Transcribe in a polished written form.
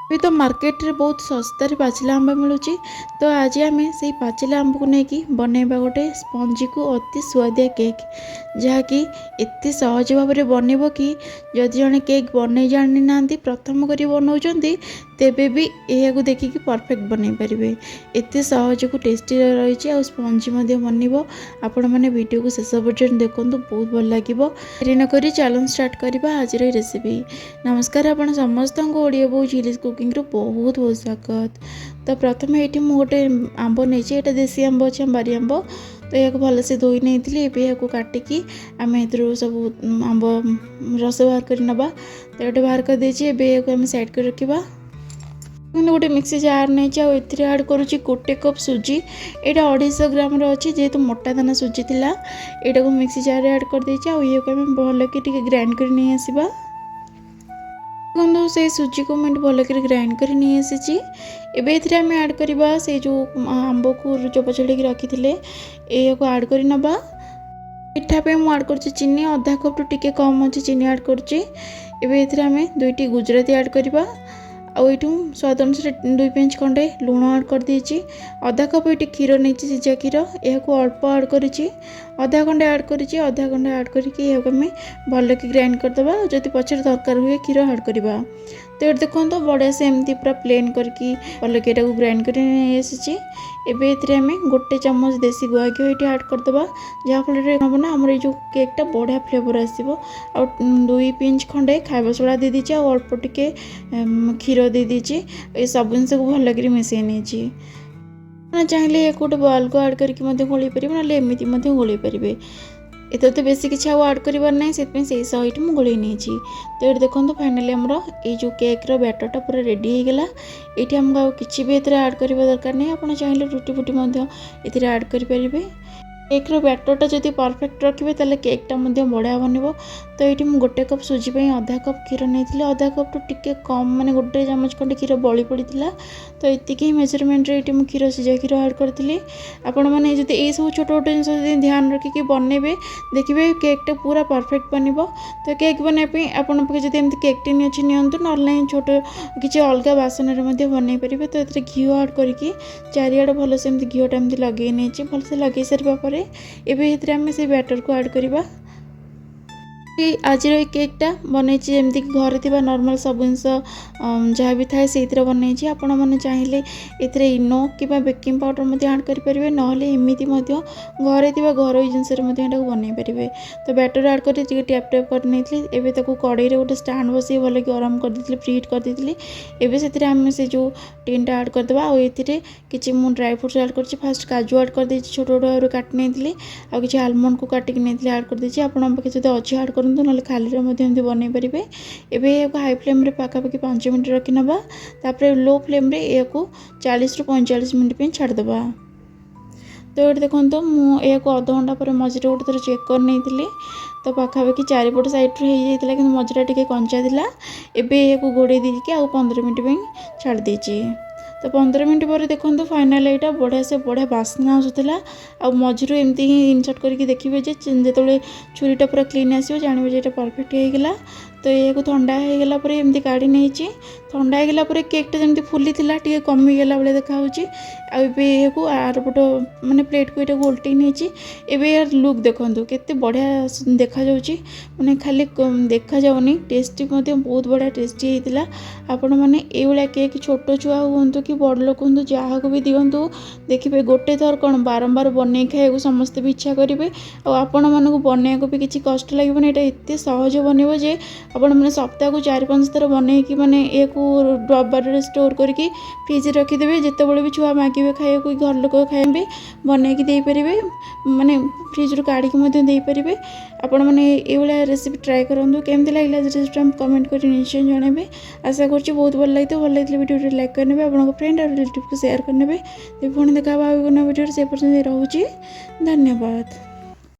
ଏବେ ତ ମାର୍କେଟରେ ବହୁତ ଶସ୍ତାରେ ପାଚିଲା ଆମ୍ବ ମିଳୁଛି। ତ ଆଜି ଆମେ ସେଇ ପାଚିଲା ଆମ୍ବକୁ ନେଇକି ବନେଇବା ଗୋଟେ ସ୍ପଞ୍ଜିକୁ ଅତି ସୁଆଦିଆ କେକ୍, ଯାହାକି ଏତେ ସହଜ ଭାବରେ ବନେଇବ କି ଯଦି ଜଣେ କେକ୍ ବନେଇ ଜାଣିନାହାନ୍ତି, ପ୍ରଥମ କରି ବନାଉଛନ୍ତି, ତେବେ ବି ଏହାକୁ ଦେଖିକି ପରଫେକ୍ଟ ବନେଇ ପାରିବେ। ଏତେ ସହଜକୁ ଟେଷ୍ଟି ରହିଛି ଆଉ ସ୍ପଞ୍ଜି ମଧ୍ୟ ବନିବ। ଆପଣମାନେ ଭିଡ଼ିଓକୁ ଶେଷ ପର୍ଯ୍ୟନ୍ତ ଦେଖନ୍ତୁ, ବହୁତ ଭଲ ଲାଗିବ। ଡେରି ନକରି ଚାଲନ୍ତୁ ଷ୍ଟାର୍ଟ କରିବା ଆଜିର ଏହି ରେସିପି। ନମସ୍କାର, ଆପଣ ସମସ୍ତଙ୍କୁ ଓଡ଼ିଆ ବୋଉ ଝିଲିସ୍ କୁକିଂରୁ ବହୁତ ବହୁତ ସ୍ୱାଗତ। ତ ପ୍ରଥମେ ଏଇଠି ମୁଁ ଗୋଟେ ଆମ୍ବ ନେଇଛି। ଏଇଟା ଦେଶୀ ଆମ୍ବ ଅଛି, ବାରି ଆମ୍ବ। ତ ଏହାକୁ ଭଲସେ ଧୋଇ ନେଇଥିଲି। ଏବେ ଏହାକୁ କାଟିକି ଆମେ ଏଥିରୁ ସବୁ ଆମ୍ବ ରସ ବାହାର କରି ନେବା। ତ ଏଇଟା ବାହାର କରିଦେଇଛି। ଏବେ ଏହାକୁ ଆମେ ସାଇଡ଼୍ କରି ରଖିବା। ଗୋଟେ ମିକ୍ସି ଜାର୍ ନେଇଛି, ଆଉ ଏଥିରେ ଆଡ଼୍ କରୁଛି 1 କପ୍ ସୁଜି। ଏଇଟା 250 ଗ୍ରାମର ଅଛି, ଯେହେତୁ ମୋଟା ଦାନା ସୁଜି ଥିଲା। ଏଇଟାକୁ ମିକ୍ସି ଜାର୍ରେ ଆଡ଼୍ କରିଦେଇଛି। ଆଉ ଇଏକୁ ଆମେ ଭଲକି ଟିକେ ଗ୍ରାଇଣ୍ଡ କରି ନେଇ ଆସିବା। ଦେଖନ୍ତୁ ସେଇ ସୁଜିକୁ ମୁଁ ଭଲକରି ଗ୍ରାଇଣ୍ଡ କରି ନେଇ ଆସିଛି। ଏବେ ଏଥିରେ ଆମେ ଆଡ଼୍ କରିବା ସେଇ ଯେଉଁ ଆମ୍ବକୁ ଚୋପା ଛଡ଼େଇକି ରଖିଥିଲେ, ଏହାକୁ ଆଡ଼୍ କରି ନେବା। ମିଠା ପାଇଁ ମୁଁ ଆଡ଼୍ କରୁଛି ଚିନି, ଅଧା କପ୍ରୁ ଟିକେ କମ୍ ଅଛି ଚିନି ଆଡ଼୍ କରୁଛି। ଏବେ ଏଥିରେ ଆମେ 2ଟି ଗୁଜୁରାତି ଆଡ଼୍ କରିବା। ଆଉ ଏଇଠୁ ସ୍ୱାଦ ଅନୁସାରେ 2 ପିଞ୍ଚ ଖଣ୍ଡେ ଲୁଣ ଆଡ଼୍ କରିଦେଇଛି। ଅଧା କପ୍ ଏଇଠି କ୍ଷୀର ନେଇଛି, ସିଝା କ୍ଷୀର। ଏହାକୁ ଅଳ୍ପ ଆଡ଼୍ କରିଛି, ଅଧା ଖଣ୍ଡେ ଆଡ଼୍ କରିଛି। ଅଧା ଖଣ୍ଡେ ଆଡ଼୍ କରିକି ଏହାକୁ ଆମେ ଭଲକି ଗ୍ରାଇଣ୍ଡ କରିଦେବା। ଯଦି ପଛରେ ଦରକାର ହୁଏ କ୍ଷୀର ଆଡ଼୍ କରିବା। ତ ଏଠି ଦେଖନ୍ତୁ ବଢ଼ିଆ ସେ ଏମିତି ପୁରା ପ୍ଲେନ୍ କରିକି ଭଲକି ଏଟାକୁ ଗ୍ରାଇଣ୍ଡ କରି ନେଇ ଆସିଛି। ଏବେ ଏଥିରେ ଆମେ 1 ଚାମଚ ଦେଶୀ ଗୁଆ ଘିଅ ଏଇଠି ଆଡ଼୍ କରିଦେବା, ଯାହାଫଳରେ ହେବ ନା ଆମର ଏଇ ଯେଉଁ କେକ୍ଟା ବଢ଼ିଆ ଫ୍ଲେଭର୍ ଆସିବ। ଆଉ 2 ପିଞ୍ଚ ଖଣ୍ଡେ ଖାଇବା ସୋଡ଼ା ଦେଇଦେଇଛି, ଆଉ ଅଳ୍ପ ଟିକେ କ୍ଷୀର ଦେଇଦେଇଛି। ଏ ସବୁ ଜିନିଷକୁ ଭଲକରି ମିଶାଇ ନେଇଛି। ଆପଣ ଚାହିଁଲେ ୟାକୁ ଗୋଟେ ବଲ୍କୁ ଆଡ଼୍ କରିକି ମଧ୍ୟ ଗୋଳେଇ ପାରିବେ, ନହେଲେ ଏମିତି ମଧ୍ୟ ଗୋଳେଇ ପାରିବେ। ଏଥିରେ ତ ବେଶୀ କିଛି ଆଉ ଆଡ଼୍ କରିବାର ନାହିଁ, ସେଥିପାଇଁ ସେଇ ସହ ଏଇଠି ମୁଁ ଗୋଳେଇ ନେଇଛି। ତ ଏଠି ଦେଖନ୍ତୁ ଫାଇନାଲି ଆମର ଏଇ ଯେଉଁ କେକ୍ର ବ୍ୟାଟର୍ଟା ପୁରା ରେଡ଼ି ହେଇଗଲା। ଏଇଠି ଆମକୁ ଆଉ କିଛି ବି ଏଥିରେ ଆଡ଼୍ କରିବା ଦରକାର ନାହିଁ। ଆପଣ ଚାହିଁଲେ ରୁଟି ଫୁଟି ମଧ୍ୟ ଏଥିରେ ଆଡ଼୍ କରିପାରିବେ। କେକ୍ର ବ୍ୟାଟର୍ଟା ଯଦି ପରଫେକ୍ଟ ରଖିବେ, ତାହେଲେ କେକ୍ଟା ମଧ୍ୟ ବଢ଼ିଆ ବନିବ। ତ ଏଇଠି ମୁଁ 1 କପ୍ ସୁଜି ପାଇଁ ଅଧା କପ୍ କ୍ଷୀର ନେଇଥିଲି। ଅଧା କପ୍ରୁ ଟିକେ କମ୍, ମାନେ 1 ଚାମଚ ଖଣ୍ଡେ କ୍ଷୀର ବଳି ପଡ଼ିଥିଲା। ତ ଏତିକି ମେଜରମେଣ୍ଟରେ ଏଇଠି ମୁଁ ସିଝା କ୍ଷୀର ଆଡ଼୍ କରିଥିଲି। ଆପଣମାନେ ଯଦି ଏଇସବୁ ଛୋଟ ଛୋଟ ଜିନିଷ ଯଦି ଧ୍ୟାନ ରଖିକି ବନେଇବେ, ଦେଖିବେ କେକ୍ଟା ପୁରା ପରଫେକ୍ଟ ବନିବ। ତ କେକ୍ ବନେଇବା ପାଇଁ ଆପଣଙ୍କ ପାଖେ ଯଦି ଏମିତି କେକ୍ ଟିନ୍ ଅଛି ନିଅନ୍ତୁ, ନହେଲେ ନାହିଁ ଛୋଟ କିଛି ଅଲଗା ବାସନରେ ମଧ୍ୟ ବନେଇ ପାରିବେ। ତ ଏଥିରେ ଘିଅ ଆଡ଼୍ କରିକି ଚାରିଆଡ଼େ ଭଲସେ ଏମିତି ଘିଅଟା ଏମିତି ଲଗେଇ ନେଇଛି। ଭଲସେ ଲଗେଇ ସାରିବା ପରେ ଏବେ ଏଥିରେ ଆମେ ସେଇ ବ୍ୟାଟର୍କୁ ଆଡ଼୍ କରିବା। ଆଜିର ଏଇ କେକ୍ଟା ବନେଇଛି ଯେମିତିକି ଘରେ ଥିବା ନର୍ମାଲ୍ ସବୁ ଜିନିଷ ଯାହା ବି ଥାଏ ସେଇଥିରେ ବନେଇଛି। ଆପଣମାନେ ଚାହିଁଲେ ଏଥିରେ ଇନୋ କିମ୍ବା ବେକିଂ ପାଉଡ଼ର ମଧ୍ୟ ଆଡ଼୍ କରିପାରିବେ, ନହେଲେ ଏମିତି ମଧ୍ୟ ଘରେ ଥିବା ଘରୋଇ ଜିନିଷରେ ମଧ୍ୟ ଏଟାକୁ ବନେଇ ପାରିବେ। ତ ବ୍ୟାଟର୍ ଆଡ଼୍ କରି ଟିକେ ଟ୍ୟାପ୍ ଟ୍ୟାପ୍ କରି ନେଇଥିଲି। ଏବେ ତାକୁ କଡ଼େଇରେ ଗୋଟେ ଷ୍ଟାଣ୍ଡ ବସେଇ ଭଲକି ଗରମ କରିଦେଇଥିଲି, ପ୍ରିହିଟ୍ କରିଦେଇଥିଲି। ଏବେ ସେଥିରେ ଆମେ ସେ ଯେଉଁ ଟିନ୍ଟା ଆଡ଼୍ କରିଦେବା। ଆଉ ଏଥିରେ କିଛି ମୁଁ ଡ୍ରାଏ ଫ୍ରୁଟ୍ସ ଆଡ଼୍ କରିଛି। ଫାଷ୍ଟ କାଜୁ ଆଡ଼୍ କରିଦେଇଛି, ଛୋଟ ଛୋଟ ଭାବରେ କାଟି ନେଇଥିଲି। ଆଉ କିଛି ଆଲମଣ୍ଡକୁ କାଟିକି ନେଇଥିଲି, ଆଡ଼୍ କରିଦେଇଛି। ଆପଣଙ୍କ ପାଖେ ଯଦି ଅଛି ଆଡ଼୍ କରନ୍ତୁ, ନହେଲେ ଖାଲିରେ ମଧ୍ୟ ଏମିତି ବନେଇ ପାରିବେ। ଏବେ ଏହାକୁ ହାଇ ଫ୍ଲେମ୍ରେ ପାଖାପାଖି 5 ମିନିଟ୍ ରଖି ନେବା। ତାପରେ ଲୋ ଫ୍ଲେମ୍ରେ ଏହାକୁ 40ରୁ 45 ମିନିଟ୍ ପାଇଁ ଛାଡ଼ିଦେବା। ତ ଏଠି ଦେଖନ୍ତୁ ମୁଁ ଏହାକୁ ଅଧଘଣ୍ଟା ପରେ ମଝିରେ ଗୋଟେ ଥର ଚେକ୍ କରି ନେଇଥିଲି। ତ ପାଖାପାଖି 4 ପଟ ସାଇଡ଼୍ରୁ ହେଇଯାଇଥିଲା, କିନ୍ତୁ ମଝିରେ ଟିକେ କଞ୍ଚା ଥିଲା। ଏବେ ଏହାକୁ ଘୋଡ଼େଇ ଦେଇକି ଆଉ 15 ମିନିଟ୍ ପାଇଁ ଛାଡ଼ି ଦେଇଛି। ତ 15 ମିନିଟ୍ ପରେ ଦେଖନ୍ତୁ ଫାଇନାଲ୍ ଏଇଟା ବଢ଼ିଆ ବାସ୍ନା ଆସୁଥିଲା। ଆଉ ମଝିରୁ ଏମିତି ହିଁ ଇନସର୍ଟ କରିକି ଦେଖିବେ ଯେ ଯେତେବେଳେ ଛୁରୀଟା ପୁରା କ୍ଲିନ୍ ଆସିବ, ଜାଣିବେ ଯେ ଏଇଟା ପରଫେକ୍ଟ ହେଇଗଲା। ତ ଏହାକୁ ଥଣ୍ଡା ହେଇଗଲା ପରେ ଏମିତି କାଢ଼ି ନେଇଛି। ଥଣ୍ଡା ହେଇଗଲା ପରେ କେକ୍ଟା ଯେମିତି ଫୁଲିଥିଲା ଟିକେ କମିଗଲା ଭଳିଆ ଦେଖାହେଉଛି। ଆଉ ଏବେ ଏହାକୁ ଆରପଟ ମାନେ ପ୍ଲେଟ୍କୁ ଏଇଟାକୁ ଓଲଟେଇ ନେଇଛି। ଏବେ ଏହାର ଲୁକ୍ ଦେଖନ୍ତୁ କେତେ ବଢ଼ିଆ ଦେଖାଯାଉଛି। ମାନେ ଖାଲି ଦେଖାଯାଉନି, ଟେଷ୍ଟି ମଧ୍ୟ ବହୁତ ବଢ଼ିଆ ଟେଷ୍ଟି ହେଇଥିଲା। ଆପଣମାନେ ଏଇଭଳିଆ କେକ୍ ଛୋଟ ଛୁଆ ହୁଅନ୍ତୁ କି ବଡ଼ ଲୋକ ହୁଅନ୍ତୁ, ଯାହାକୁ ବି ଦିଅନ୍ତୁ, ଦେଖିବେ ଗୋଟେ ଥର କ'ଣ ବାରମ୍ବାର ବନେଇ ଖାଇବାକୁ ସମସ୍ତେ ବି ଇଚ୍ଛା କରିବେ। ଆଉ ଆପଣମାନଙ୍କୁ ବନେଇବାକୁ ବି କିଛି କଷ୍ଟ ଲାଗିବନି। ଏଇଟା ଏତେ ସହଜ ବନିବ ଯେ ଆପଣମାନେ ସପ୍ତାହକୁ 4-5 ଥର ବନେଇକି ମାନେ ଏହାକୁ ଡବାରେ ଷ୍ଟୋର୍ କରିକି ଫ୍ରିଜ୍ରେ ରଖିଦେବେ। ଯେତେବେଳେ ବି ଛୁଆ ମାଗିବେ ଖାଇବାକୁ, ଘର ଲୋକ ଖାଇବେ, ବନେଇକି ଦେଇପାରିବେ। ମାନେ ଫ୍ରିଜ୍ରୁ କାଢ଼ିକି ମଧ୍ୟ ଦେଇପାରିବେ। ଆପଣମାନେ ଏଇଭଳିଆ ରେସିପି ଟ୍ରାଏ କରନ୍ତୁ। କେମିତି ଲାଗିଲା ରେସିପିଟା କମେଣ୍ଟ କରି ନିଶ୍ଚୟ ଜଣାଇବେ। ଆଶା କରୁଛି ବହୁତ ଭଲ ଲାଗିଥିବ। ଭଲ ଲାଗିଥିଲେ ଭିଡ଼ିଓଟି ଲାଇକ୍ କରିନେବେ, ଆପଣଙ୍କ ଫ୍ରେଣ୍ଡ ଆଉ ରିଲେଟିଭ୍କୁ ସେୟାର କରିନେବେ। ପୁଣି ଦେଖା ହେବା ଆଉ ଗୋଟେ ଭିଡ଼ିଓରେ। ସେ ପର୍ଯ୍ୟନ୍ତ ରହୁଛି, ଧନ୍ୟବାଦ।